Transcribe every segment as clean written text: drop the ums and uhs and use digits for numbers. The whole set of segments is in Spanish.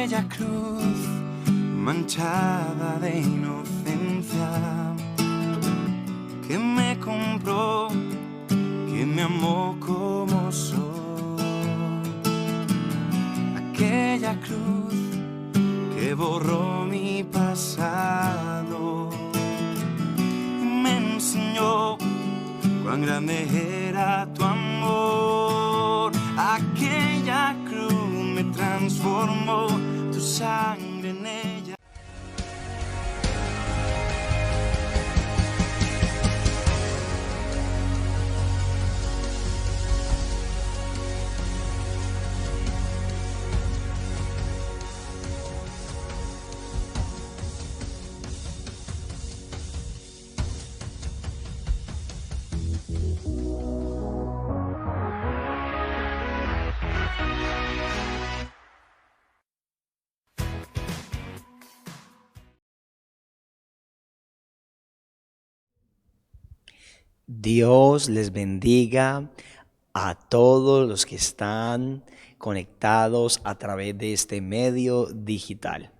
aquella cruz manchada de inocencia que me compró, que me amó como soy. Aquella cruz que borró mi pasado y me enseñó cuán grande era tu amor. Aquella cruz me transformó, tu sangre en ella. Dios les bendiga a todos los que están conectados a través de este medio digital.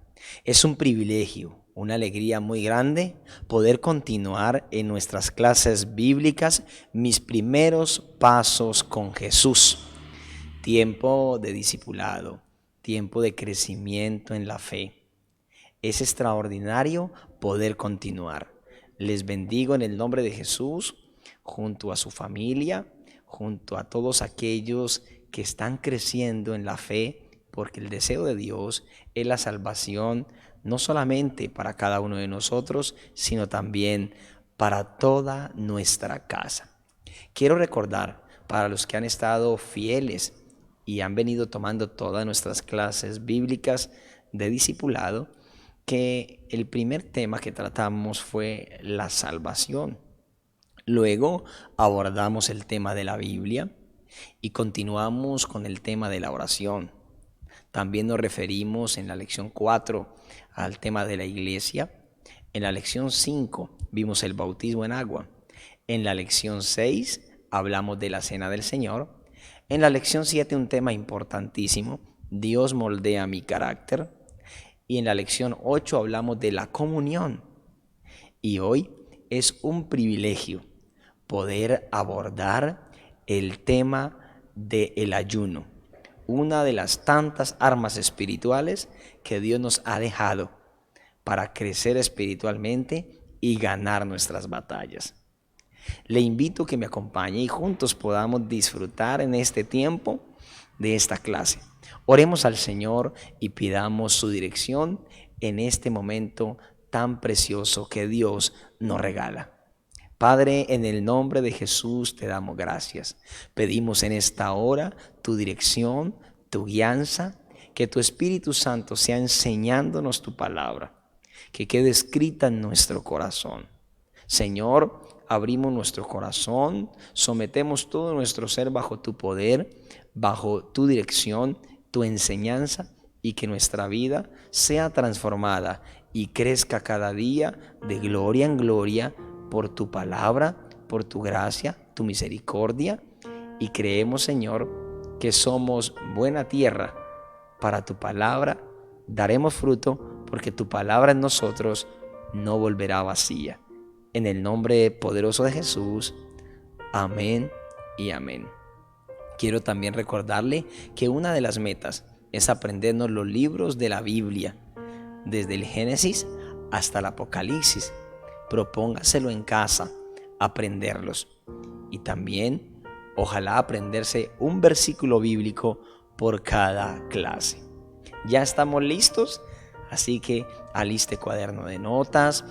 Es un privilegio, una alegría muy grande poder continuar en nuestras clases bíblicas, mis primeros pasos con Jesús. Tiempo de discipulado, tiempo de crecimiento en la fe. Es extraordinario poder continuar. Les bendigo en el nombre de Jesús, junto a su familia, junto a todos aquellos que están creciendo en la fe, porque el deseo de Dios es la salvación, no solamente para cada uno de nosotros, sino también para toda nuestra casa. Quiero recordar, para los que han estado fieles y han venido tomando todas nuestras clases bíblicas de discipulado, que el primer tema que tratamos fue la salvación. Luego abordamos el tema de la Biblia y continuamos con el tema de la oración. También nos referimos en la lección 4 al tema de la iglesia. En la lección 5 vimos el bautismo en agua. En la lección 6 hablamos de la cena del Señor. En la lección 7 un tema importantísimo, Dios moldea mi carácter. Y en la lección 8 hablamos de la comunión. Y hoy es un privilegio poder abordar el tema del ayuno, una de las tantas armas espirituales que Dios nos ha dejado para crecer espiritualmente y ganar nuestras batallas. Le invito a que me acompañe y juntos podamos disfrutar en este tiempo de esta clase. Oremos al Señor y pidamos su dirección en este momento tan precioso que Dios nos regala. Padre, en el nombre de Jesús te damos gracias. Pedimos en esta hora tu dirección, tu guianza, que tu Espíritu Santo sea enseñándonos tu palabra, que quede escrita en nuestro corazón. Señor, abrimos nuestro corazón, sometemos todo nuestro ser bajo tu poder, bajo tu dirección, tu enseñanza, y que nuestra vida sea transformada y crezca cada día de gloria en gloria por tu palabra, por tu gracia, tu misericordia. Y creemos, Señor, que somos buena tierra para tu palabra, daremos fruto porque tu palabra en nosotros no volverá vacía. En el nombre poderoso de Jesús, amén y amén. Quiero también recordarle que una de las metas es aprendernos los libros de la Biblia, desde el Génesis hasta el Apocalipsis. Propóngaselo en casa, aprenderlos. Y también, ojalá aprenderse un versículo bíblico por cada clase. ¿Ya estamos listos? Así que aliste cuaderno de notas,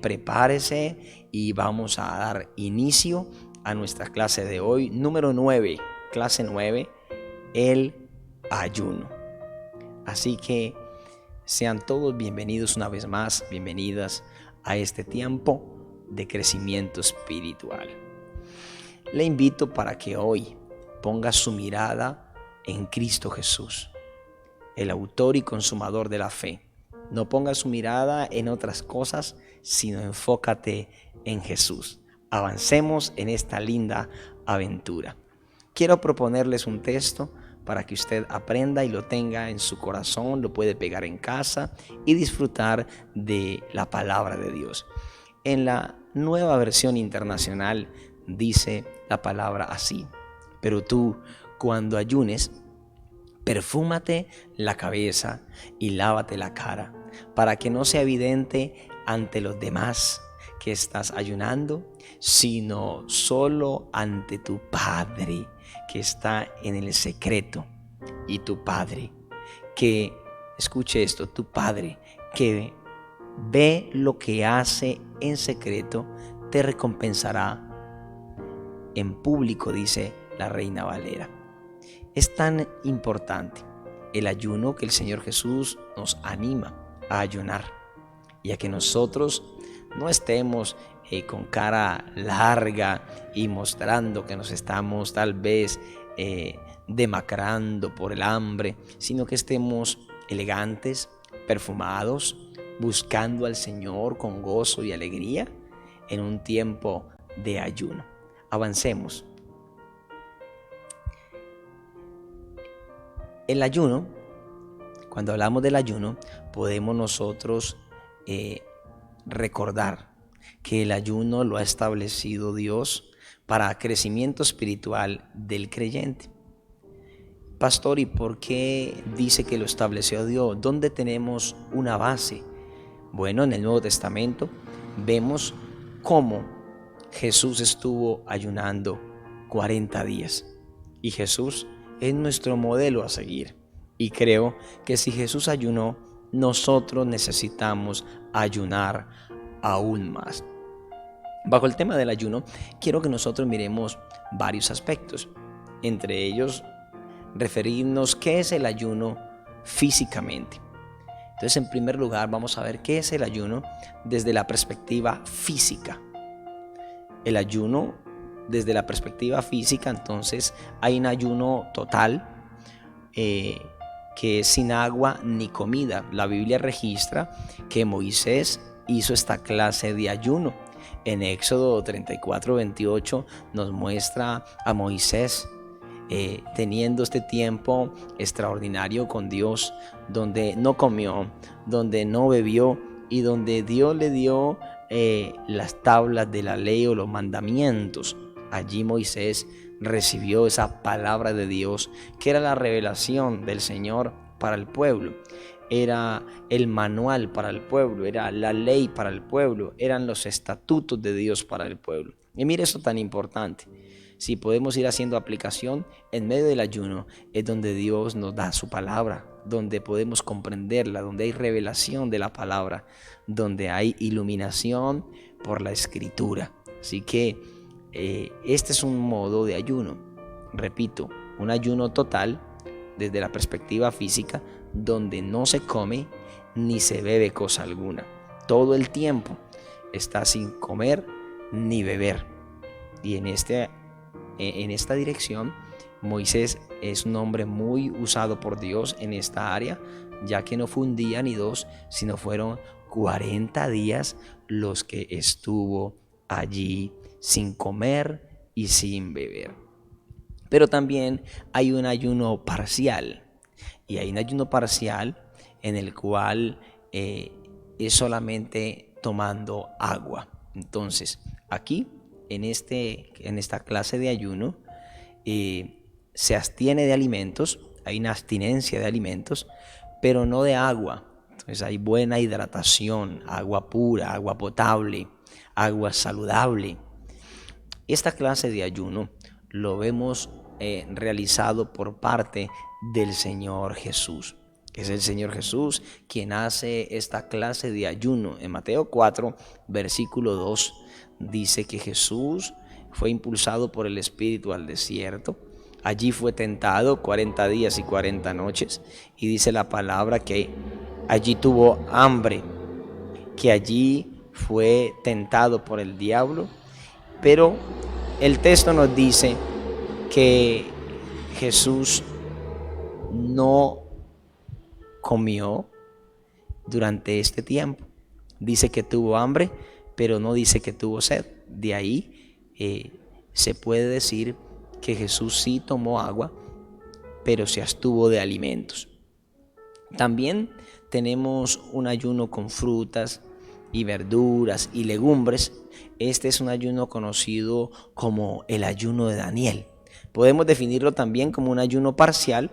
prepárese y vamos a dar inicio a nuestra clase de hoy, número 9, clase 9, el ayuno. Así que sean todos bienvenidos una vez más, bienvenidas a este tiempo de crecimiento espiritual. Le invito para que hoy ponga su mirada en Cristo Jesús, el autor y consumador de la fe. No ponga su mirada en otras cosas, sino enfócate en Jesús. Avancemos en esta linda aventura. Quiero proponerles un texto para que usted aprenda y lo tenga en su corazón, lo puede pegar en casa y disfrutar de la palabra de Dios. En la Nueva Versión Internacional dice la palabra así: pero tú, cuando ayunes, perfúmate la cabeza y lávate la cara, para que no sea evidente ante los demás que estás ayunando, sino solo ante tu Padre que está en el secreto. Y tu Padre que, escuche esto, tu Padre que ve lo que hace en secreto, te recompensará en público, dice la Reina Valera. Es tan importante el ayuno que el Señor Jesús nos anima a ayunar y a que nosotros no estemos con cara larga y mostrando que nos estamos tal vez demacrando por el hambre, sino que estemos elegantes, perfumados, buscando al Señor con gozo y alegría en un tiempo de ayuno. Avancemos. El ayuno, cuando hablamos del ayuno, podemos nosotros recordar que el ayuno lo ha establecido Dios para crecimiento espiritual del creyente. Pastor, ¿y por qué dice que lo estableció Dios? ¿Dónde tenemos una base? Bueno, en el Nuevo Testamento vemos cómo Jesús estuvo ayunando 40 días. Y Jesús es nuestro modelo a seguir. Y creo que si Jesús ayunó, nosotros necesitamos ayunar aún más. Bajo el tema del ayuno, quiero que nosotros miremos varios aspectos. Entre ellos, referirnos qué es el ayuno físicamente. Entonces, en primer lugar, vamos a ver qué es el ayuno desde la perspectiva física. El ayuno desde la perspectiva física, entonces, hay un ayuno total que es sin agua ni comida. La Biblia registra que Moisés hizo esta clase de ayuno. En Éxodo 34:28 nos muestra a Moisés teniendo este tiempo extraordinario con Dios, donde no comió, donde no bebió y donde Dios le dio las tablas de la ley o los mandamientos. Allí Moisés recibió esa palabra de Dios, que era la revelación del Señor para el pueblo. Era el manual para el pueblo, era la ley para el pueblo, eran los estatutos de Dios para el pueblo. Y mire eso tan importante. Si podemos ir haciendo aplicación en medio del ayuno, es donde Dios nos da su palabra, donde podemos comprenderla, donde hay revelación de la palabra, donde hay iluminación por la escritura. Así que este es un modo de ayuno. Repito, un ayuno total desde la perspectiva física, donde no se come ni se bebe cosa alguna. Todo el tiempo está sin comer ni beber. Y en esta dirección, Moisés es un hombre muy usado por Dios en esta área, ya que no fue un día ni dos, sino fueron 40 días los que estuvo allí sin comer y sin beber. Pero también hay un ayuno parcial, y hay un ayuno parcial en el cual es solamente tomando agua. Entonces, aquí en esta clase de ayuno se abstiene de alimentos, hay una abstinencia de alimentos, pero no de agua. Entonces hay buena hidratación, agua pura, agua potable, agua saludable. Esta clase de ayuno lo vemos realizado por parte del Señor Jesús. Es el Señor Jesús quien hace esta clase de ayuno. En Mateo 4, versículo 2, dice que Jesús fue impulsado por el Espíritu al desierto. Allí fue tentado 40 días y 40 noches. Y dice la palabra que allí tuvo hambre, que allí fue tentado por el diablo. Pero el texto nos dice que Jesús no comió durante este tiempo. Dice que tuvo hambre, pero no dice que tuvo sed. De ahí se puede decir que Jesús sí tomó agua, pero se abstuvo de alimentos. También tenemos un ayuno con frutas y verduras y legumbres. Este es un ayuno conocido como el ayuno de Daniel. Podemos definirlo también como un ayuno parcial,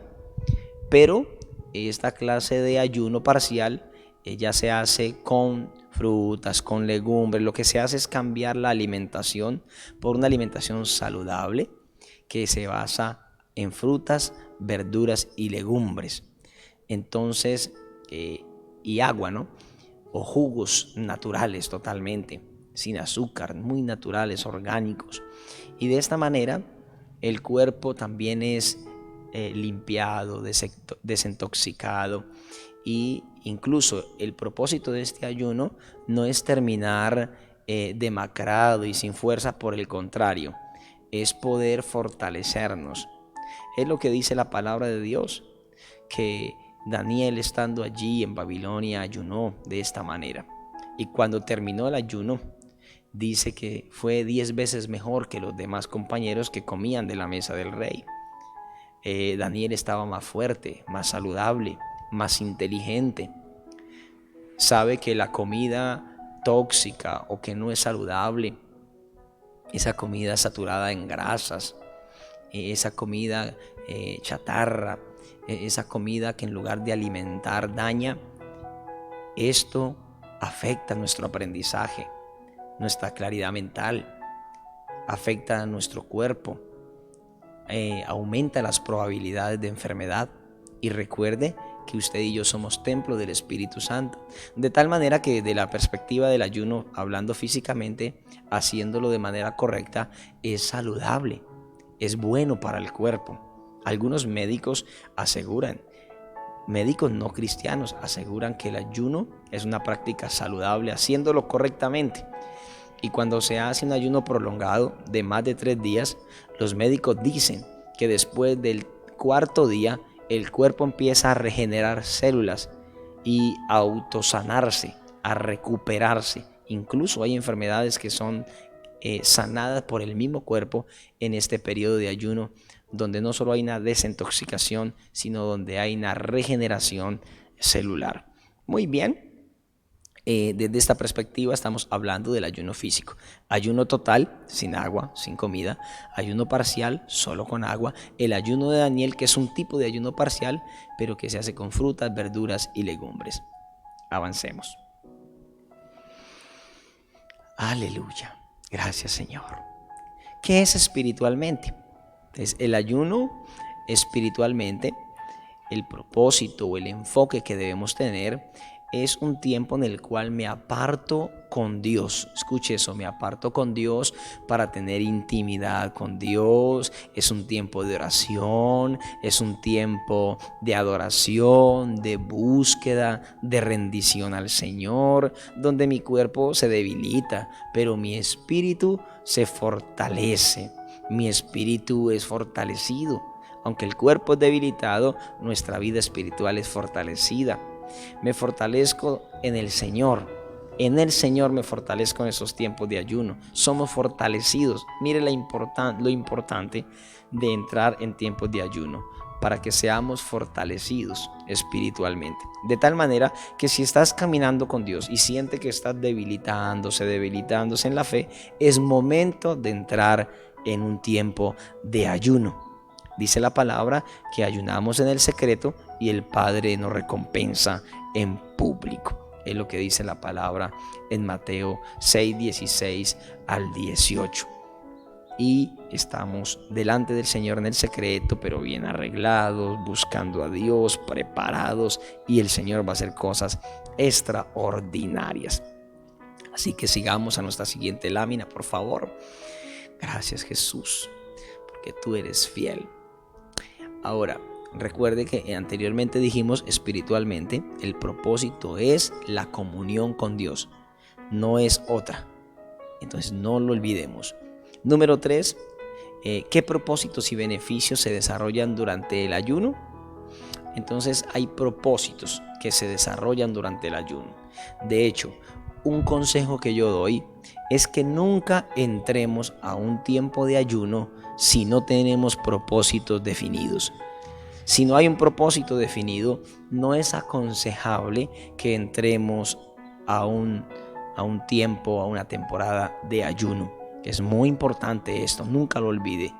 pero esta clase de ayuno parcial ya se hace con frutas, con legumbres. Lo que se hace es cambiar la alimentación por una alimentación saludable que se basa en frutas, verduras y legumbres. Entonces, y agua, ¿no? O jugos naturales totalmente, sin azúcar, muy naturales, orgánicos. Y de esta manera el cuerpo también es limpiado, desintoxicado, y incluso el propósito de este ayuno no es terminar demacrado y sin fuerza, por el contrario, es poder fortalecernos. Es lo que dice la palabra de Dios, que Daniel, estando allí en Babilonia, ayunó de esta manera. Y cuando terminó el ayuno, dice que fue 10 veces mejor que los demás compañeros que comían de la mesa del rey. Daniel estaba más fuerte, más saludable, más inteligente. Sabe que la comida tóxica o que no es saludable, esa comida saturada en grasas, esa comida chatarra, esa comida que en lugar de alimentar daña, esto afecta nuestro aprendizaje, nuestra claridad mental, afecta a nuestro cuerpo, aumenta las probabilidades de enfermedad. Y recuerde que usted y yo somos templo del Espíritu Santo, de tal manera que de la perspectiva del ayuno, hablando físicamente, haciéndolo de manera correcta, es saludable, es bueno para el cuerpo. Algunos médicos aseguran, médicos no cristianos aseguran que el ayuno es una práctica saludable haciéndolo correctamente. Y cuando se hace un ayuno prolongado de más de 3 días, los médicos dicen que después del 4.º día el cuerpo empieza a regenerar células y a autosanarse, a recuperarse. Incluso hay enfermedades que son sanadas por el mismo cuerpo en este periodo de ayuno, donde no solo hay una desintoxicación, sino donde hay una regeneración celular. Muy bien. Desde esta perspectiva estamos hablando del ayuno físico. Ayuno total, sin agua, sin comida. Ayuno parcial, solo con agua. El ayuno de Daniel, que es un tipo de ayuno parcial, pero que se hace con frutas, verduras y legumbres. Avancemos. Aleluya. Gracias, Señor. ¿Qué es espiritualmente? Entonces, el ayuno espiritualmente, el propósito o el enfoque que debemos tener es un tiempo en el cual me aparto con Dios. Escuche eso, me aparto con Dios para tener intimidad con Dios. Es un tiempo de oración, es un tiempo de adoración, de búsqueda, de rendición al Señor, donde mi cuerpo se debilita, pero mi espíritu se fortalece. Mi espíritu es fortalecido. Aunque el cuerpo es debilitado, nuestra vida espiritual es fortalecida. Me fortalezco en el Señor. En el Señor me fortalezco en esos tiempos de ayuno. Somos fortalecidos. Mire lo importante de entrar en tiempos de ayuno, para que seamos fortalecidos espiritualmente. De tal manera que si estás caminando con Dios y sientes que estás debilitándose en la fe, es momento de entrar en un tiempo de ayuno. Dice la palabra que ayunamos en el secreto y el Padre nos recompensa en público. Es lo que dice la palabra en Mateo 6, 16 al 18. Y estamos delante del Señor en el secreto, pero bien arreglados, buscando a Dios, preparados, y el Señor va a hacer cosas extraordinarias. Así que sigamos a nuestra siguiente lámina, por favor. Gracias, Jesús, porque tú eres fiel. Ahora, recuerde que anteriormente dijimos espiritualmente, el propósito es la comunión con Dios, no es otra. Entonces no lo olvidemos. Número 3, ¿qué propósitos y beneficios se desarrollan durante el ayuno? Entonces hay propósitos que se desarrollan durante el ayuno. De hecho, un consejo que yo doy es que nunca entremos a un tiempo de ayuno si no tenemos propósitos definidos. Si no hay un propósito definido, no es aconsejable que entremos a un tiempo, a una temporada de ayuno. Es muy importante esto, nunca lo olvide.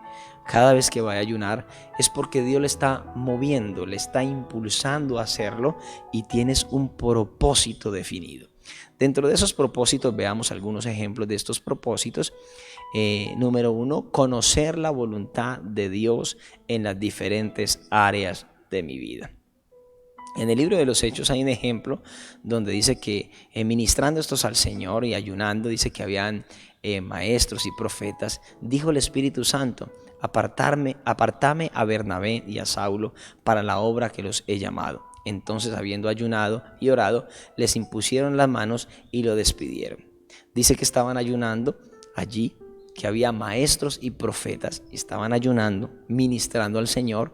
Cada vez que vaya a ayunar es porque Dios le está moviendo, le está impulsando a hacerlo y tienes un propósito definido. Dentro de esos propósitos veamos algunos ejemplos de estos propósitos. Número 1, conocer la voluntad de Dios en las diferentes áreas de mi vida. En el libro de los Hechos hay un ejemplo donde dice que ministrando estos al Señor y ayunando, dice que habían maestros y profetas. Dijo el Espíritu Santo: apartame a Bernabé y a Saulo para la obra que los he llamado. Entonces, habiendo ayunado y orado, les impusieron las manos y lo despidieron. Dice que estaban ayunando allí, que había maestros y profetas, estaban ayunando, ministrando al Señor,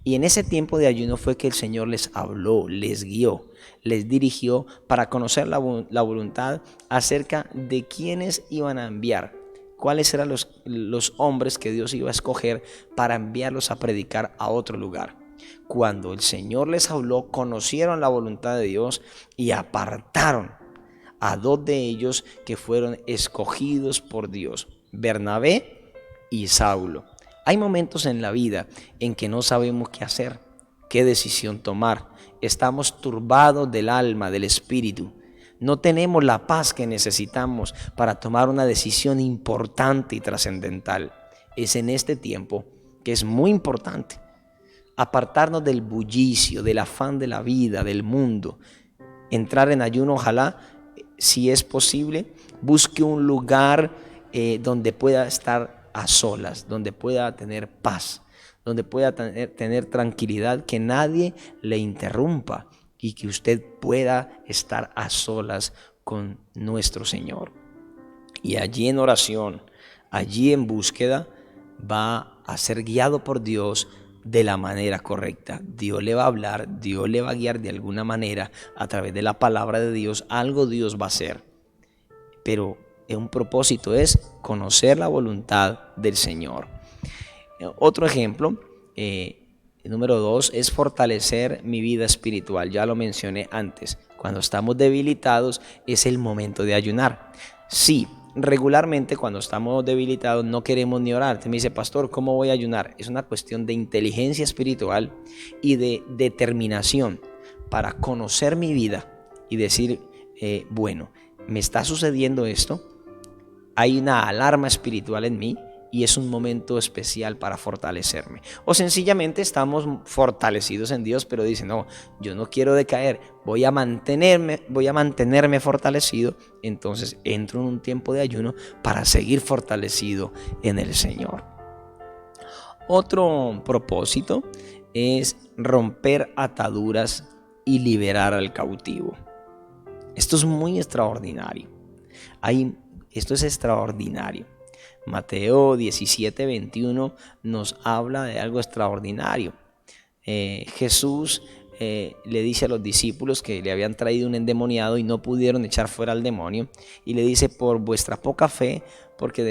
y en ese tiempo de ayuno fue que el Señor les habló, les guió, les dirigió para conocer la voluntad acerca de quiénes iban a enviar, cuáles eran los hombres que Dios iba a escoger para enviarlos a predicar a otro lugar. Cuando el Señor les habló, conocieron la voluntad de Dios y apartaron a 2 de ellos que fueron escogidos por Dios: Bernabé y Saulo. Hay momentos en la vida en que no sabemos qué hacer, qué decisión tomar. Estamos turbados del alma, del espíritu. No tenemos la paz que necesitamos para tomar una decisión importante y trascendental. Es en este tiempo que es muy importante apartarnos del bullicio, del afán de la vida, del mundo. Entrar en ayuno, ojalá, si es posible, busque un lugar donde pueda estar a solas, donde pueda tener paz, donde pueda tener tranquilidad, que nadie le interrumpa y que usted pueda estar a solas con nuestro Señor. Y allí en oración, allí en búsqueda, va a ser guiado por Dios de la manera correcta. Dios le va a hablar, Dios le va a guiar de alguna manera a través de la palabra de Dios. Algo Dios va a hacer, pero un propósito es conocer la voluntad del Señor. Otro ejemplo, número 2, es fortalecer mi vida espiritual. Ya lo mencioné antes. Cuando estamos debilitados es el momento de ayunar. Sí, regularmente cuando estamos debilitados no queremos ni orar. Usted me dice: pastor, ¿cómo voy a ayunar? Es una cuestión de inteligencia espiritual y de determinación para conocer mi vida y decir, bueno, me está sucediendo esto, hay una alarma espiritual en mí y es un momento especial para fortalecerme. O sencillamente estamos fortalecidos en Dios, pero dicen: no, yo no quiero decaer, voy a mantenerme fortalecido. Entonces entro en un tiempo de ayuno para seguir fortalecido en el Señor. Otro propósito es romper ataduras y liberar al cautivo. Esto es muy extraordinario. Esto es extraordinario. Mateo 17:21 nos habla de algo extraordinario. Jesús le dice a los discípulos que le habían traído un endemoniado y no pudieron echar fuera al demonio, y le dice: por vuestra poca fe, porque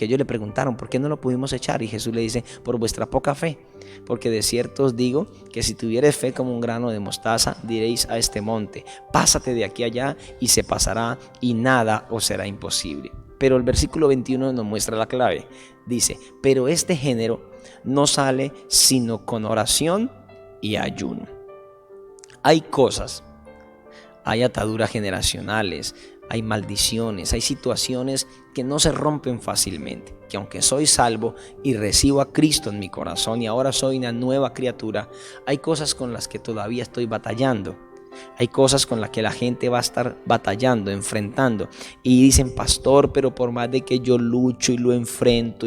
ellos le preguntaron: ¿por qué no lo pudimos echar? Y Jesús le dice: por vuestra poca fe, porque de cierto os digo que si tuviereis fe como un grano de mostaza, diréis a este monte: pásate de aquí allá, y se pasará, y nada os será imposible. Pero el versículo 21 nos muestra la clave. Dice: pero este género no sale sino con oración y ayuno. Hay cosas, hay ataduras generacionales, hay maldiciones, hay situaciones que no se rompen fácilmente, que aunque soy salvo y recibo a Cristo en mi corazón y ahora soy una nueva criatura, hay cosas con las que todavía estoy batallando. Hay cosas con las que la gente va a estar batallando, enfrentando, y dicen: pastor, pero por más de que yo lucho y lo enfrento,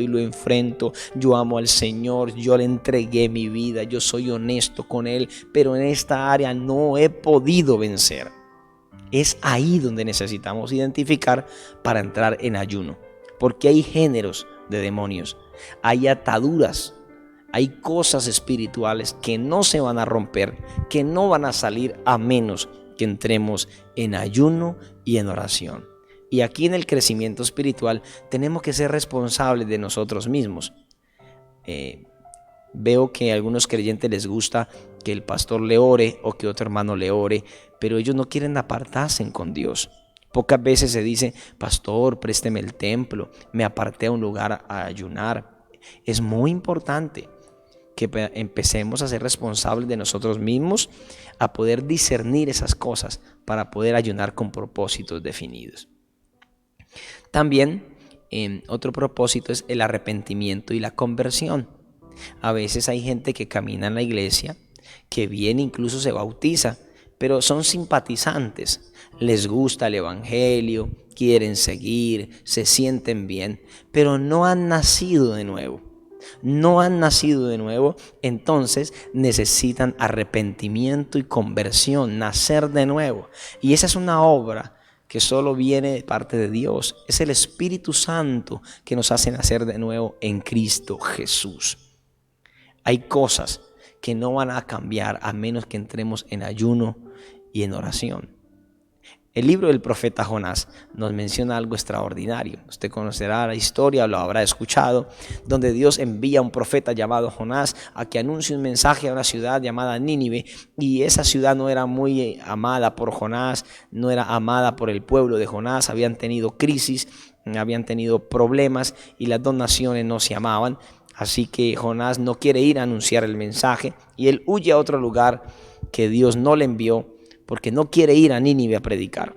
yo amo al Señor, yo le entregué mi vida, yo soy honesto con Él, pero en esta área no he podido vencer. Es ahí donde necesitamos identificar para entrar en ayuno, porque hay géneros de demonios, hay ataduras, hay cosas espirituales que no se van a romper, que no van a salir a menos que entremos en ayuno y en oración. Y aquí en el crecimiento espiritual tenemos que ser responsables de nosotros mismos. Veo que a algunos creyentes les gusta que el pastor le ore o que otro hermano le ore, pero ellos no quieren apartarse con Dios. Pocas veces se dice: pastor, présteme el templo, me aparté a un lugar a ayunar. Es muy importante que empecemos a ser responsables de nosotros mismos, a poder discernir esas cosas para poder ayunar con propósitos definidos. También otro propósito es el arrepentimiento y la conversión. A veces hay gente que camina en la iglesia, que viene, incluso se bautiza, pero son simpatizantes, les gusta el evangelio, quieren seguir, se sienten bien, pero no han nacido de nuevo. No han nacido de nuevo, entonces necesitan arrepentimiento y conversión, nacer de nuevo. Y esa es una obra que solo viene de parte de Dios. Es el Espíritu Santo que nos hace nacer de nuevo en Cristo Jesús. Hay cosas que no van a cambiar a menos que entremos en ayuno y en oración. El libro del profeta Jonás nos menciona algo extraordinario. Usted conocerá la historia, lo habrá escuchado, donde Dios envía a un profeta llamado Jonás a que anuncie un mensaje a una ciudad llamada Nínive, y esa ciudad no era muy amada por Jonás, no era amada por el pueblo de Jonás, habían tenido crisis, habían tenido problemas y las dos naciones no se amaban. Así que Jonás no quiere ir a anunciar el mensaje y él huye a otro lugar que Dios no le envió, porque no quiere ir a Nínive a predicar.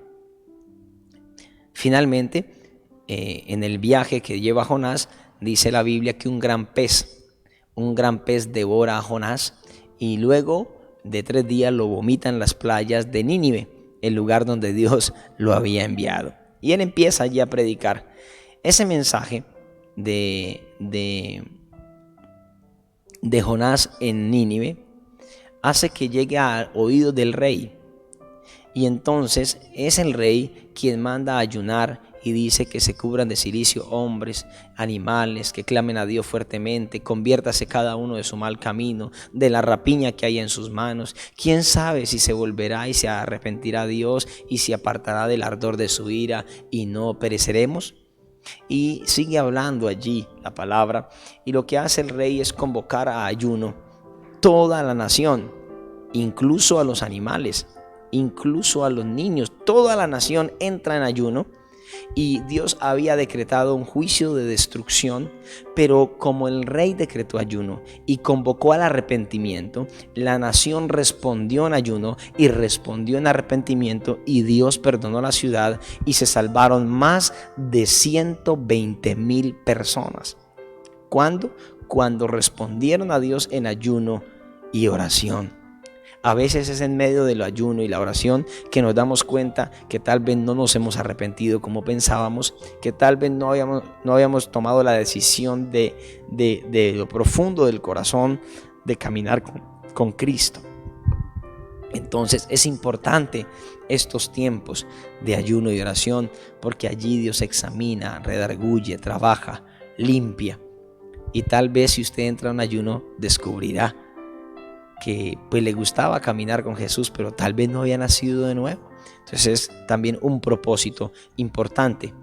Finalmente, en el viaje que lleva Jonás, dice la Biblia que un gran pez devora a Jonás y luego de 3 días lo vomita en las playas de Nínive, el lugar donde Dios lo había enviado. Y él empieza allí a predicar. Ese mensaje de Jonás en Nínive hace que llegue al oído del rey. Y entonces es el rey quien manda a ayunar y dice que se cubran de cilicio hombres, animales, que clamen a Dios fuertemente, conviértase cada uno de su mal camino, de la rapiña que hay en sus manos. ¿Quién sabe si se volverá y se arrepentirá Dios y se apartará del ardor de su ira y no pereceremos? Y sigue hablando allí la palabra, y lo que hace el rey es convocar a ayuno toda la nación, incluso a los animales, incluso a los niños. Toda la nación entra en ayuno, y Dios había decretado un juicio de destrucción, pero como el rey decretó ayuno y convocó al arrepentimiento, la nación respondió en ayuno y respondió en arrepentimiento, y Dios perdonó la ciudad y se salvaron más de 120,000 personas. ¿Cuándo? Cuando respondieron a Dios en ayuno y oración. A veces es en medio del ayuno y la oración que nos damos cuenta que tal vez no nos hemos arrepentido como pensábamos, que tal vez no habíamos tomado la decisión de lo profundo del corazón de caminar con Cristo. Entonces es importante estos tiempos de ayuno y oración, porque allí Dios examina, redarguye, trabaja, limpia. Y tal vez si usted entra en ayuno descubrirá que pues le gustaba caminar con Jesús, pero tal vez no había nacido de nuevo. Entonces es también un propósito importante.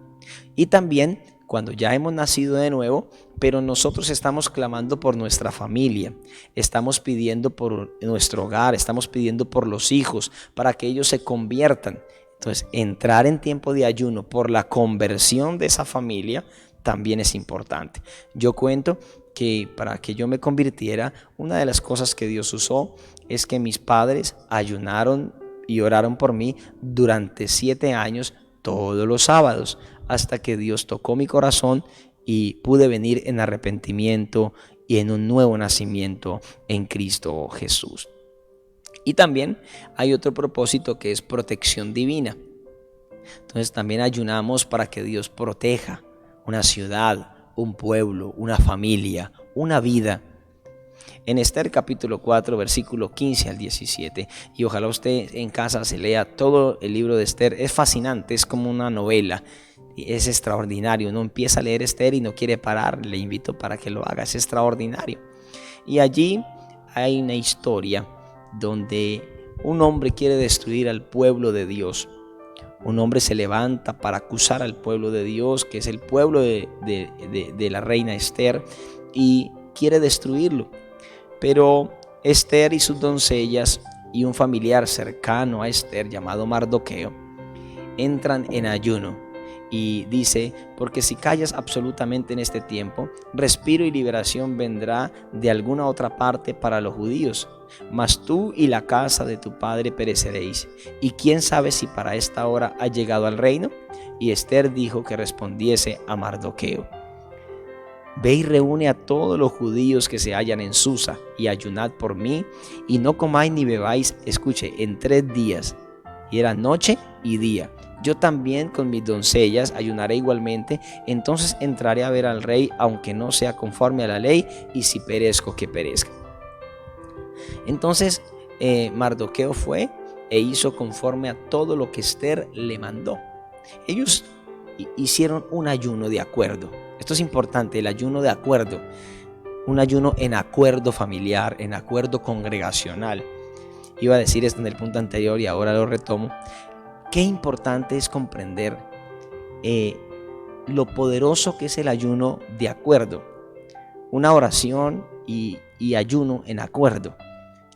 Y también cuando ya hemos nacido de nuevo, pero nosotros estamos clamando por nuestra familia, estamos pidiendo por nuestro hogar, estamos pidiendo por los hijos, para que ellos se conviertan. Entonces entrar en tiempo de ayuno por la conversión de esa familia también es importante. Yo cuento que para que yo me convirtiera, una de las cosas que Dios usó es que mis padres ayunaron y oraron por mí durante 7 años todos los sábados, hasta que Dios tocó mi corazón y pude venir en arrepentimiento y en un nuevo nacimiento en Cristo Jesús. Y también hay otro propósito que es protección divina. Entonces también ayunamos para que Dios proteja una ciudad, un pueblo, una familia, una vida. En Esther capítulo 4, versículo 15 al 17, y ojalá usted en casa se lea todo el libro de Esther. Es fascinante, es como una novela, es extraordinario. Uno empieza a leer Esther y no quiere parar. Le invito para que lo haga, es extraordinario. Y allí hay una historia donde un hombre quiere destruir al pueblo de Dios. Un hombre se levanta para acusar al pueblo de Dios, que es el pueblo de la reina Esther, y quiere destruirlo. Pero Esther y sus doncellas y un familiar cercano a Esther llamado Mardoqueo entran en ayuno y dice: porque si callas absolutamente en este tiempo, respiro y liberación vendrá de alguna otra parte para los judíos, mas tú y la casa de tu padre pereceréis, y quién sabe si para esta hora ha llegado al reino. Y Esther dijo que respondiese a Mardoqueo: ve y reúne a todos los judíos que se hallan en Susa, y ayunad por mí, y no comáis ni bebáis, escuche, en 3 días. Y era noche y día. Yo también con mis doncellas ayunaré igualmente, entonces entraré a ver al rey, aunque no sea conforme a la ley, y si perezco, que perezca. Entonces Mardoqueo fue e hizo conforme a todo lo que Esther le mandó. Ellos hicieron un ayuno de acuerdo. Esto es importante, el ayuno de acuerdo. Un ayuno en acuerdo familiar, en acuerdo congregacional. Iba a decir esto en el punto anterior y ahora lo retomo. Qué importante es comprender lo poderoso que es el ayuno de acuerdo. Una oración y ayuno en acuerdo,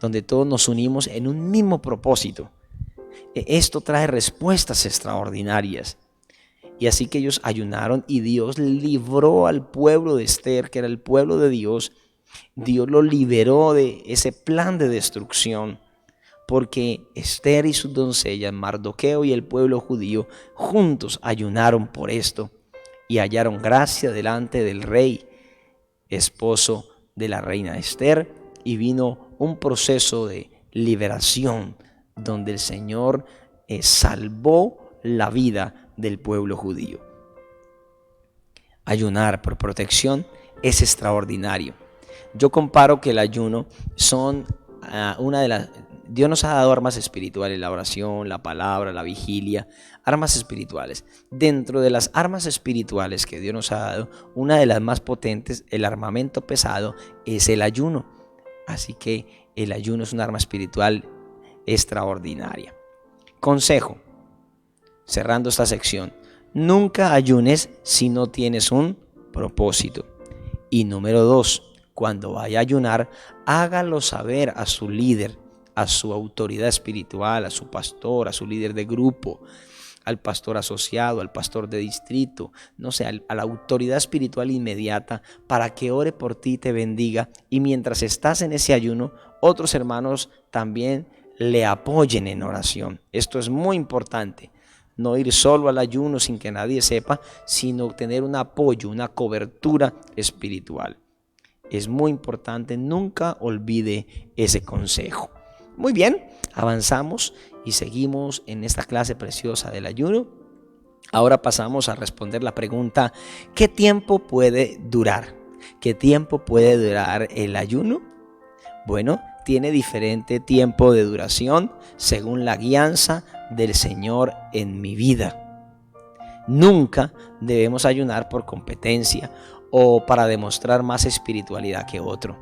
donde todos nos unimos en un mismo propósito. Esto trae respuestas extraordinarias. Y así que ellos ayunaron y Dios libró al pueblo de Esther, que era el pueblo de Dios. Dios lo liberó de ese plan de destrucción, porque Esther y sus doncellas, Mardoqueo y el pueblo judío juntos ayunaron por esto y hallaron gracia delante del rey, esposo de la reina Esther, y vino un proceso de liberación donde el Señor salvó la vida del pueblo judío. Ayunar por protección es extraordinario. Yo comparo que el ayuno son Dios nos ha dado armas espirituales: la oración, la palabra, la vigilia, armas espirituales. Dentro de las armas espirituales que Dios nos ha dado, una de las más potentes, el armamento pesado, es el ayuno. Así que el ayuno es un arma espiritual extraordinaria. Consejo, cerrando esta sección: nunca ayunes si no tienes un propósito. Y número 2, cuando vaya a ayunar, hágalo saber a su líder, a su autoridad espiritual, a su pastor, a su líder de grupo, al pastor asociado, al pastor de distrito, no sé, a la autoridad espiritual inmediata, para que ore por ti y te bendiga. Y mientras estás en ese ayuno, otros hermanos también le apoyen en oración. Esto es muy importante. No ir solo al ayuno sin que nadie sepa, sino tener un apoyo, una cobertura espiritual. Es muy importante, nunca olvide ese consejo. Muy bien, avanzamos y seguimos en esta clase preciosa del ayuno. Ahora pasamos a responder la pregunta: ¿qué tiempo puede durar? ¿Qué tiempo puede durar el ayuno? Bueno, tiene diferente tiempo de duración según la guianza del Señor en mi vida. Nunca debemos ayunar por competencia o para demostrar más espiritualidad que otro.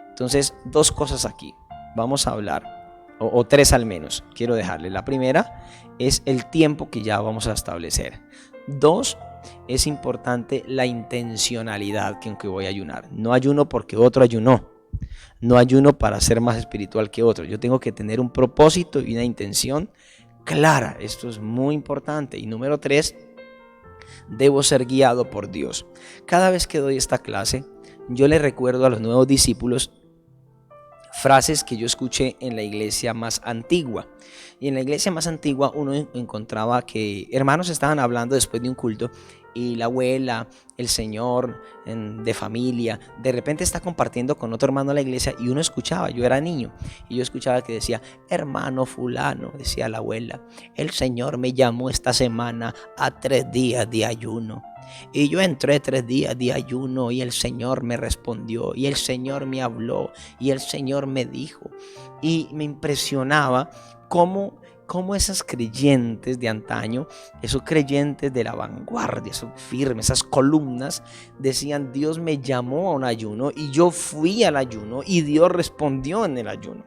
Entonces, 2 cosas aquí. Vamos a hablar, o 3 al menos, quiero dejarle. La primera es el tiempo que ya vamos a establecer. 2, es importante la intencionalidad con que voy a ayunar. No ayuno porque otro ayunó. No ayuno para ser más espiritual que otro. Yo tengo que tener un propósito y una intención clara. Esto es muy importante. Y número 3, debo ser guiado por Dios. Cada vez que doy esta clase, yo le recuerdo a los nuevos discípulos frases que yo escuché en la iglesia más antigua. Y en la iglesia más antigua uno encontraba que hermanos estaban hablando después de un culto y la abuela, el señor de familia, de repente está compartiendo con otro hermano de la iglesia y uno escuchaba, yo era niño, y yo escuchaba que decía: hermano fulano, decía la abuela, el Señor me llamó esta semana a 3 días de ayuno. Y yo entré 3 días de ayuno y el Señor me respondió y el Señor me habló y el Señor me dijo. Y me impresionaba cómo esas creyentes de antaño, esos creyentes de la vanguardia, esos firmes, esas columnas, decían: Dios me llamó a un ayuno y yo fui al ayuno y Dios respondió en el ayuno.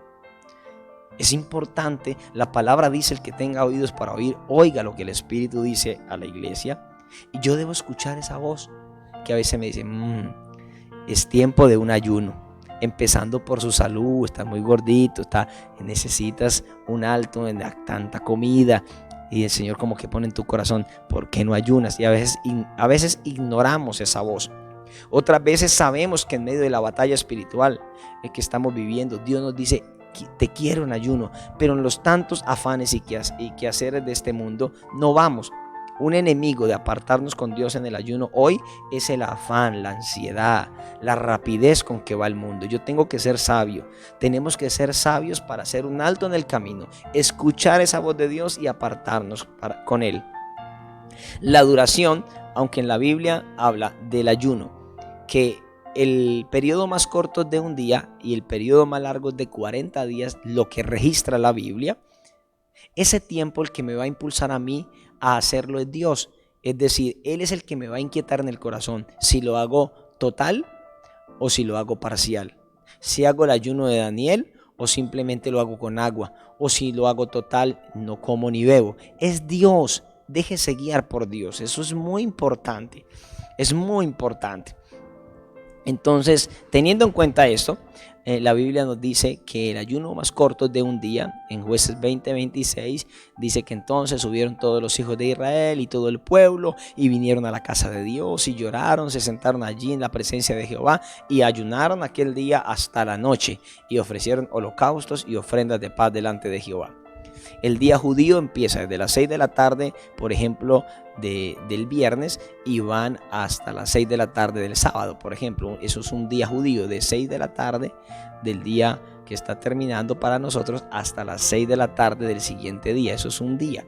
Es importante, la palabra dice: el que tenga oídos para oír, oiga lo que el Espíritu dice a la iglesia. Y yo debo escuchar esa voz que a veces me dice: es tiempo de un ayuno. empezando por su salud, estás muy gordito, necesitas un alto en tanta comida. Y el Señor como que pone en tu corazón, ¿por qué no ayunas? Y a veces ignoramos esa voz. Otras veces sabemos que en medio de la batalla espiritual que estamos viviendo, Dios nos dice, te quiero en ayuno, pero en los tantos afanes y quehaceres de este mundo no vamos. Un enemigo de apartarnos con Dios en el ayuno hoy es el afán, la ansiedad, la rapidez con que va el mundo. Yo tengo que ser sabio. Tenemos que ser sabios para hacer un alto en el camino, escuchar esa voz de Dios y apartarnos con Él. La duración, aunque en la Biblia habla del ayuno, que el periodo más corto es de un día y el periodo más largo es de 40 días, lo que registra la Biblia, ese tiempo el que me va a impulsar a mí a hacerlo es Dios. Es decir, Él es el que me va a inquietar en el corazón si lo hago total o si lo hago parcial. Si hago el ayuno de Daniel o simplemente lo hago con agua. O si lo hago total, no como ni bebo. Es Dios. Déjese guiar por Dios. Eso es muy importante. Es muy importante. Entonces, teniendo en cuenta esto, la Biblia nos dice que el ayuno más corto es de un día. En Jueces 20:26 dice que entonces subieron todos los hijos de Israel y todo el pueblo y vinieron a la casa de Dios y lloraron, se sentaron allí en la presencia de Jehová y ayunaron aquel día hasta la noche y ofrecieron holocaustos y ofrendas de paz delante de Jehová. El día judío empieza desde las 6 de la tarde, por ejemplo, del viernes, y van hasta las 6 de la tarde del sábado, por ejemplo. Eso es un día judío, de 6 de la tarde del día que está terminando para nosotros hasta las 6 de la tarde del siguiente día. Eso es un día.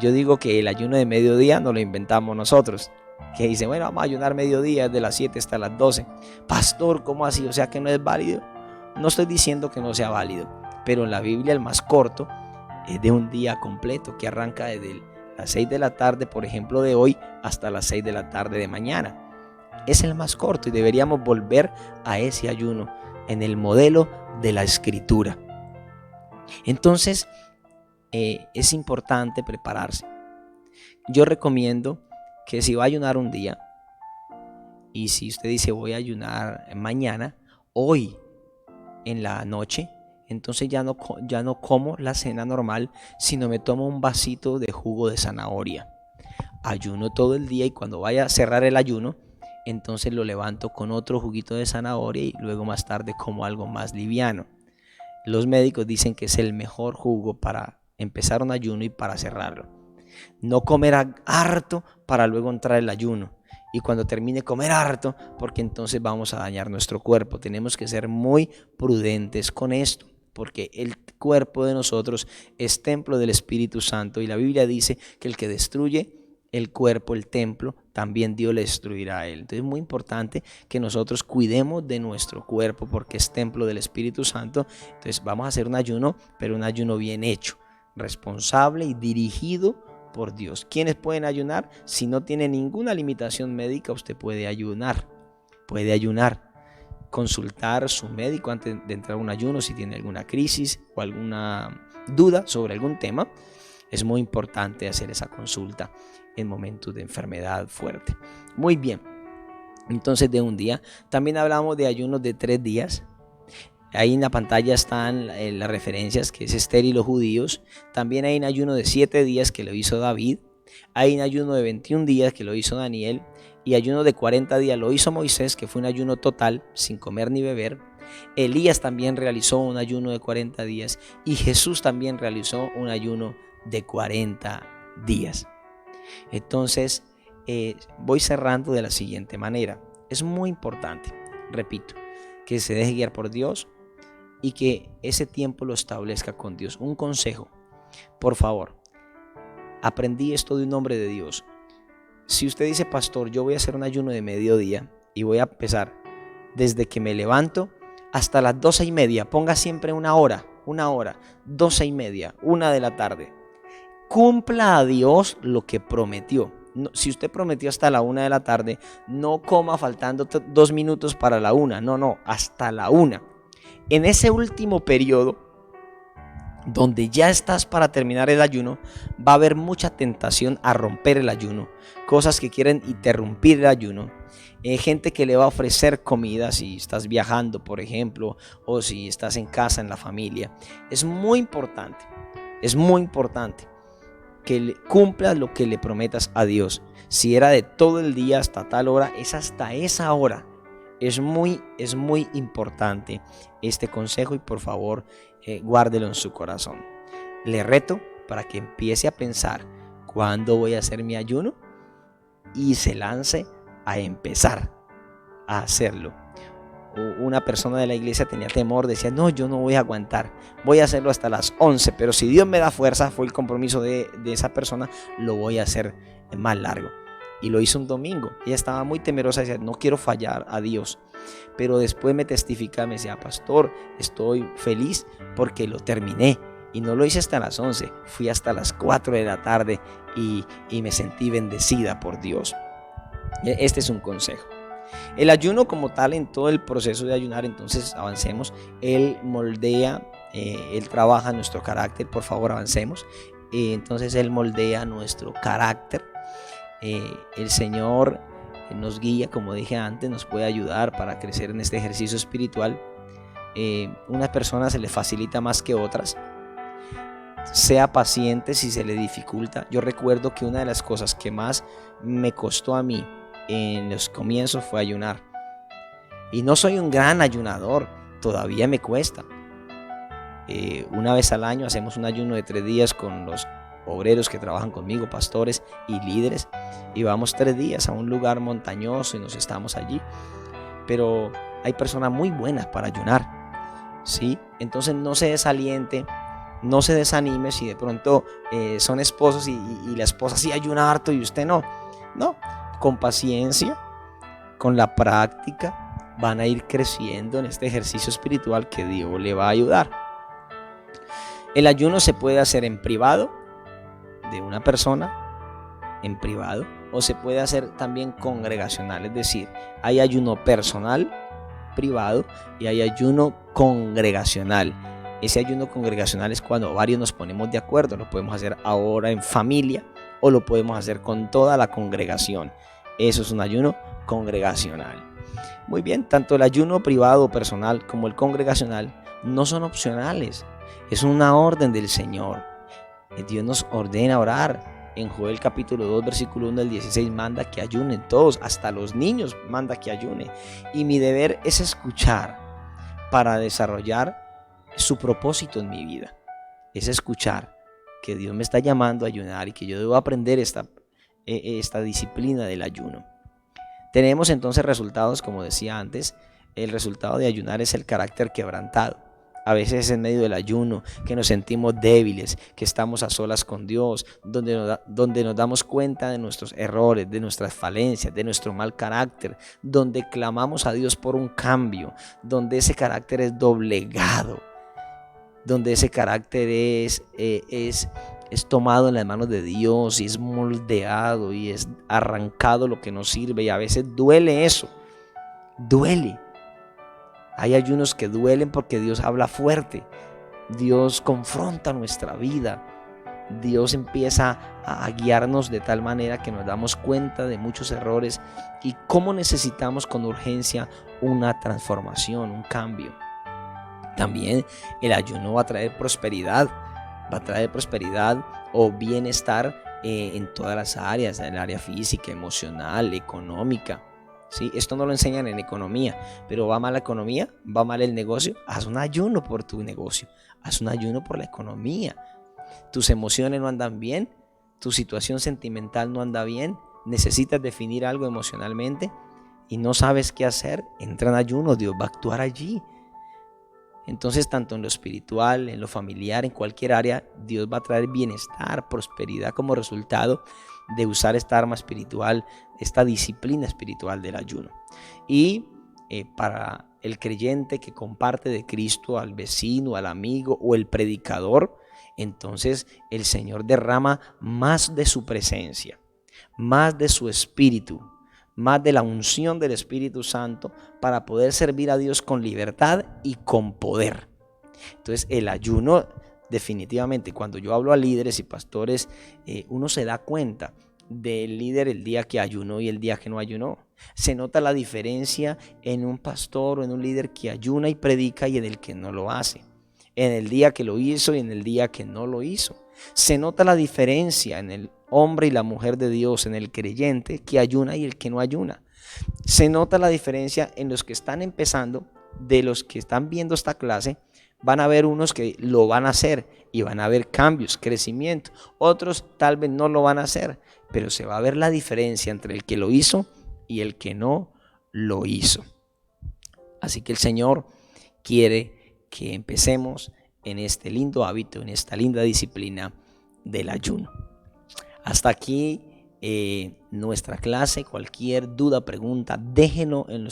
Yo digo que el ayuno de mediodía no lo inventamos nosotros. Que dicen, bueno, vamos a ayunar mediodía de las 7 hasta las 12. Pastor, ¿cómo así? O sea que no es válido. No estoy diciendo que no sea válido, pero en la Biblia el más corto es de un día completo que arranca desde las 6 de la tarde, por ejemplo, de hoy hasta las 6 de la tarde de mañana. Es el más corto y deberíamos volver a ese ayuno en el modelo de la Escritura. Entonces, es importante prepararse. Yo recomiendo que si va a ayunar un día, y si usted dice voy a ayunar mañana, hoy en la noche, entonces ya no como la cena normal, sino me tomo un vasito de jugo de zanahoria. Ayuno todo el día y cuando vaya a cerrar el ayuno, entonces lo levanto con otro juguito de zanahoria y luego más tarde como algo más liviano. Los médicos dicen que es el mejor jugo para empezar un ayuno y para cerrarlo. No comer harto para luego entrar el ayuno. Y cuando termine comer harto, porque entonces vamos a dañar nuestro cuerpo. Tenemos que ser muy prudentes con esto, porque el cuerpo de nosotros es templo del Espíritu Santo. Y la Biblia dice que el que destruye el cuerpo, el templo, también Dios le destruirá a él. Entonces es muy importante que nosotros cuidemos de nuestro cuerpo, porque es templo del Espíritu Santo. Entonces vamos a hacer un ayuno, pero un ayuno bien hecho, responsable y dirigido por Dios. ¿Quiénes pueden ayunar? Si no tiene ninguna limitación médica, usted puede ayunar. Puede ayunar. Consultar a su médico antes de entrar a un ayuno si tiene alguna crisis o alguna duda sobre algún tema. Es muy importante hacer esa consulta en momentos de enfermedad fuerte. Muy bien. Entonces de un día. También hablamos de ayunos de 3 días. Ahí en la pantalla están las referencias, que es Esther y los judíos. También hay un ayuno de 7 días que lo hizo David. Hay un ayuno de 21 días que lo hizo Daniel. Y ayuno de 40 días lo hizo Moisés, que fue un ayuno total, sin comer ni beber. Elías también realizó un ayuno de 40 días. Y Jesús también realizó un ayuno de 40 días. Entonces, voy cerrando de la siguiente manera. Es muy importante, repito, que se deje guiar por Dios y que ese tiempo lo establezca con Dios. Un consejo, por favor, aprendí esto de un hombre de Dios. Si usted dice, pastor, yo voy a hacer un ayuno de mediodía y voy a empezar desde que me levanto hasta las 12:30, ponga siempre una hora, 12:30, 1 de la tarde. Cumpla a Dios lo que prometió. No, si usted prometió hasta la 1 de la tarde, no coma faltando 2 minutos para la 1, no, hasta la 1. En ese último periodo, donde ya estás para terminar el ayuno, va a haber mucha tentación a romper el ayuno, cosas que quieren interrumpir el ayuno. Gente que le va a ofrecer comida si estás viajando, por ejemplo, o si estás en casa, en la familia. Es muy importante que cumplas lo que le prometas a Dios. Si era de todo el día hasta tal hora, es hasta esa hora. Es muy importante este consejo y por favor guárdelo en su corazón. Le reto para que empiece a pensar cuándo voy a hacer mi ayuno y se lance a empezar a hacerlo. Una persona de la iglesia tenía temor, decía, no, yo no voy a aguantar, voy a hacerlo hasta las 11, pero si Dios me da fuerza, fue el compromiso de esa persona, lo voy a hacer más largo. Y lo hizo un domingo. Ella estaba muy temerosa, decía, no quiero fallar a Dios. Pero después me testificaba, me decía, pastor, estoy feliz porque lo terminé. Y no lo hice hasta las 11, fui hasta las 4 de la tarde y me sentí bendecida por Dios. Este es un consejo. El ayuno como tal, en todo el proceso de ayunar, entonces avancemos. Él moldea, Él trabaja nuestro carácter, por favor avancemos. Entonces Él moldea nuestro carácter. El Señor nos guía, como dije antes, nos puede ayudar para crecer en este ejercicio espiritual. Unas personas se les facilita más que otras. Sea paciente si se le dificulta. Yo recuerdo que una de las cosas que más me costó a mí en los comienzos fue ayunar. Y no soy un gran ayunador, todavía me cuesta. Una vez al año hacemos un ayuno de 3 días con los obreros que trabajan conmigo, pastores y líderes, y vamos 3 días a un lugar montañoso y nos estamos allí. Pero hay personas muy buenas para ayunar, ¿sí? Entonces no se desaliente, no se desanime si de pronto son esposos y la esposa sí ayuna harto y usted no. No, con paciencia, con la práctica, van a ir creciendo en este ejercicio espiritual que Dios le va a ayudar. El ayuno se puede hacer en privado, de una persona, en privado, o se puede hacer también congregacional, es decir, hay ayuno personal, privado, y hay ayuno congregacional. Ese ayuno congregacional es cuando varios nos ponemos de acuerdo, lo podemos hacer ahora en familia o lo podemos hacer con toda la congregación. Eso es un ayuno congregacional. Muy bien, tanto el ayuno privado o personal como el congregacional no son opcionales, es una orden del Señor. Dios nos ordena orar. En Joel capítulo 2 versículo 1 al 16 manda que ayunen todos, hasta los niños manda que ayunen. Y mi deber es escuchar para desarrollar su propósito en mi vida. Es escuchar que Dios me está llamando a ayunar y que yo debo aprender esta disciplina del ayuno. Tenemos entonces resultados, como decía antes. El resultado de ayunar es el carácter quebrantado. A veces en medio del ayuno que nos sentimos débiles, que estamos a solas con Dios, donde nos damos cuenta de nuestros errores, de nuestras falencias, de nuestro mal carácter, donde clamamos a Dios por un cambio, donde ese carácter es doblegado, donde ese carácter es tomado en las manos de Dios y es moldeado y es arrancado lo que nos sirve, y a veces duele eso, duele. Hay ayunos que duelen porque Dios habla fuerte, Dios confronta nuestra vida, Dios empieza a guiarnos de tal manera que nos damos cuenta de muchos errores y cómo necesitamos con urgencia una transformación, un cambio. También el ayuno va a traer prosperidad o bienestar en todas las áreas, en el área física, emocional, económica. ¿Sí? Esto no lo enseñan en economía, pero va mal la economía, va mal el negocio, haz un ayuno por tu negocio, haz un ayuno por la economía. Tus emociones no andan bien, tu situación sentimental no anda bien, necesitas definir algo emocionalmente y no sabes qué hacer, entra en ayuno, Dios va a actuar allí. Entonces, tanto en lo espiritual, en lo familiar, en cualquier área, Dios va a traer bienestar, prosperidad como resultado de usar esta arma espiritual, esta disciplina espiritual del ayuno. Y para el creyente que comparte de Cristo al vecino, al amigo o el predicador, entonces el Señor derrama más de su presencia, más de su espíritu, más de la unción del Espíritu Santo para poder servir a Dios con libertad y con poder. Entonces el ayuno, definitivamente, cuando yo hablo a líderes y pastores, uno se da cuenta del líder el día que ayunó y el día que no ayunó. Se nota la diferencia en un pastor o en un líder que ayuna y predica y en el que no lo hace. En el día que lo hizo y en el día que no lo hizo. Se nota la diferencia en el hombre y la mujer de Dios, en el creyente que ayuna y el que no ayuna. Se nota la diferencia en los que están empezando, de los que están viendo esta clase. Van a haber unos que lo van a hacer y van a haber cambios, crecimiento. Otros tal vez no lo van a hacer, pero se va a ver la diferencia entre el que lo hizo y el que no lo hizo. Así que el Señor quiere que empecemos en este lindo hábito, en esta linda disciplina del ayuno. Hasta aquí nuestra clase. Cualquier duda, pregunta, déjelo en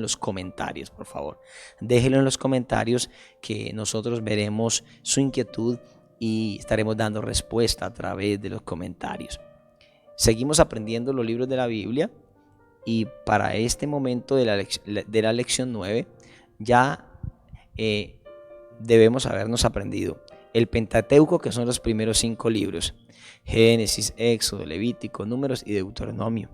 los comentarios, por favor. Déjelo en los comentarios, que nosotros veremos su inquietud y estaremos dando respuesta a través de los comentarios. Seguimos aprendiendo los libros de la Biblia y para este momento de la lección 9 ya debemos habernos aprendido el Pentateuco, que son los primeros 5 libros: Génesis, Éxodo, Levítico, Números y Deuteronomio.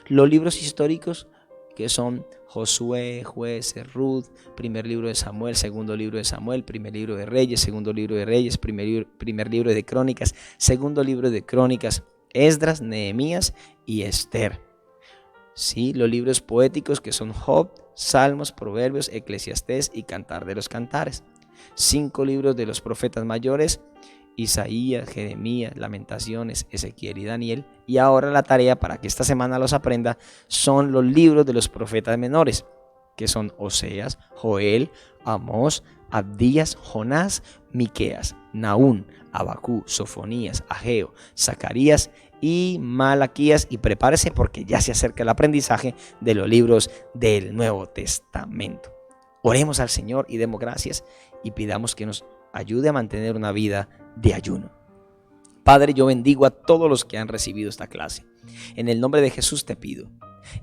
Los libros históricos, que son Josué, Jueces, Ruth, primer libro de Samuel, segundo libro de Samuel, primer libro de Reyes, segundo libro de Reyes, primer libro de Crónicas, segundo libro de Crónicas, Esdras, Nehemías y Esther. Sí, los libros poéticos, que son Job, Salmos, Proverbios, Eclesiastés y Cantar de los Cantares. 5 libros de los profetas mayores: Isaías, Jeremías, Lamentaciones, Ezequiel y Daniel. Y ahora la tarea para que esta semana los aprenda son los libros de los profetas menores, que son Oseas, Joel, Amós, Abdías, Jonás, Miqueas, Nahum, Abacú, Sofonías, Ageo, Zacarías y Malaquías. Y prepárese porque ya se acerca el aprendizaje de los libros del Nuevo Testamento. Oremos al Señor y demos gracias y pidamos que nos ayude a mantener una vida de ayuno. Padre, yo bendigo a todos los que han recibido esta clase. En el nombre de Jesús te pido,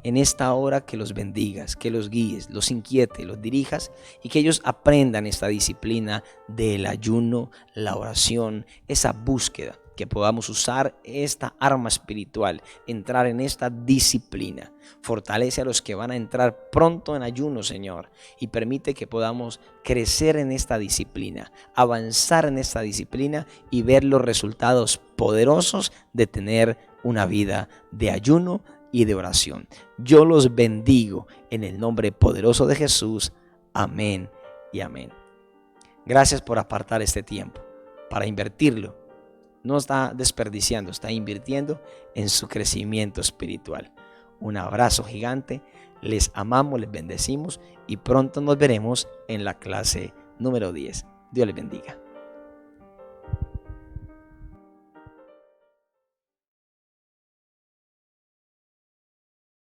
en esta hora, que los bendigas, que los guíes, los inquietes, los dirijas y que ellos aprendan esta disciplina del ayuno, la oración, esa búsqueda, que podamos usar esta arma espiritual, entrar en esta disciplina. Fortalece a los que van a entrar pronto en ayuno, Señor, y permite que podamos crecer en esta disciplina, avanzar en esta disciplina y ver los resultados poderosos de tener una vida de ayuno y de oración. Yo los bendigo en el nombre poderoso de Jesús. Amén y amén. Gracias por apartar este tiempo para invertirlo. No está desperdiciando, está invirtiendo en su crecimiento espiritual. Un abrazo gigante, les amamos, les bendecimos y pronto nos veremos en la clase número 10. Dios les bendiga.